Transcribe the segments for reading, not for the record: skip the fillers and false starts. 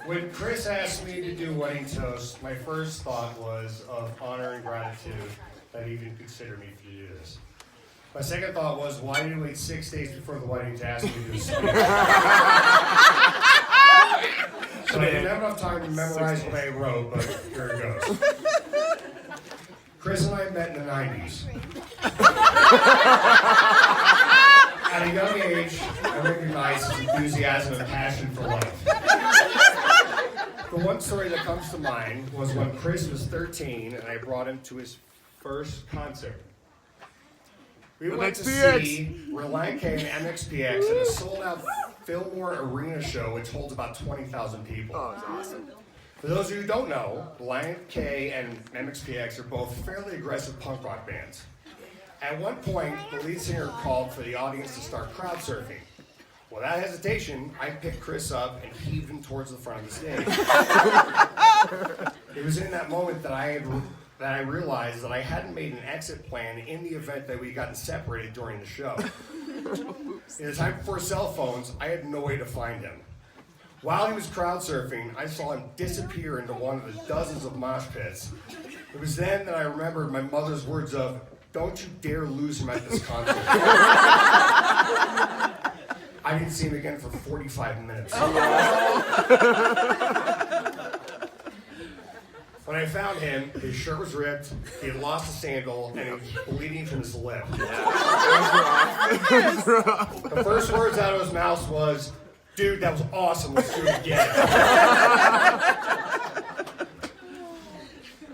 When Chris asked me to do wedding toast, my first thought was of honor and gratitude that he even considered me to do this. My second thought was, why did he wait 6 days before the wedding to ask me to do a speech? So I didn't have enough time to memorize what I wrote, but here it goes. Chris and I met in the 90s. At a young age, I recognized his enthusiasm and passion for life. The one story that comes to mind was when Chris was 13 and I brought him to his first concert. We went to see Relient K and MXPX at a sold-out Fillmore Arena show, which holds about 20,000 people. Oh, it's awesome. For those of you who don't know, Relient K and MXPX are both fairly aggressive punk rock bands. At one point, the lead singer called for the audience to start crowd surfing. Without hesitation, I picked Chris up and heaved him towards the front of the stage. It was in that moment that I realized that I hadn't made an exit plan in the event that we'd gotten separated during the show. In the time before cell phones, I had no way to find him. While he was crowd surfing, I saw him disappear into one of the dozens of mosh pits. It was then that I remembered my mother's words of, "Don't you dare lose him at this concert." I didn't see him again for 45 minutes. When I found him, his shirt was ripped, he had lost a sandal, and he was bleeding from his lip. The first words out of his mouth was, "Dude, that was awesome, let's do it again."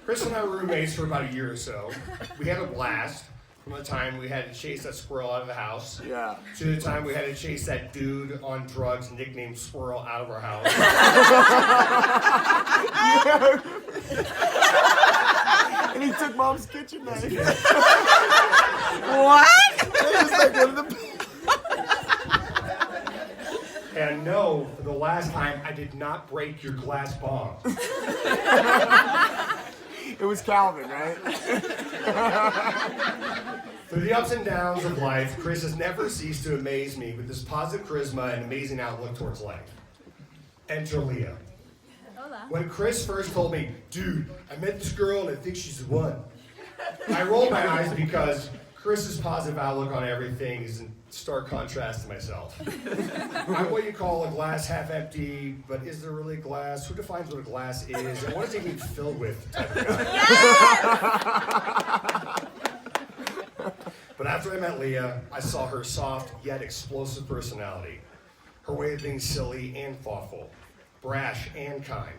Chris and I were roommates for about a year or so. We had a blast. From the time we had to chase that squirrel out of the house, to the time we had to chase that dude on drugs nicknamed Squirrel out of our house. And he took Mom's kitchen knife. What? It was like one of the... And no, for the last time, I did not break your glass bomb. It was Calvin, right? Through the ups and downs of life, Chris has never ceased to amaze me with his positive charisma and amazing outlook towards life. Enter Leah. Hola. When Chris first told me, "Dude, I met this girl and I think she's the one," I rolled my eyes because Chris's positive outlook on everything is in stark contrast to myself. I'm what you call a glass half empty, but is there really a glass? Who defines what a glass is? And what is it even filled with type of guy? But after I met Leah, I saw her soft yet explosive personality. Her way of being silly and thoughtful, brash and kind,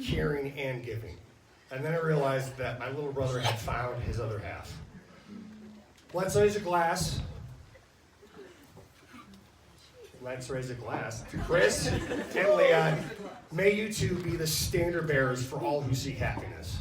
caring and giving. And then I realized that my little brother had found his other half. Let's raise a glass. Let's raise a glass to Chris and Leah. May you two be the standard bearers for all who seek happiness.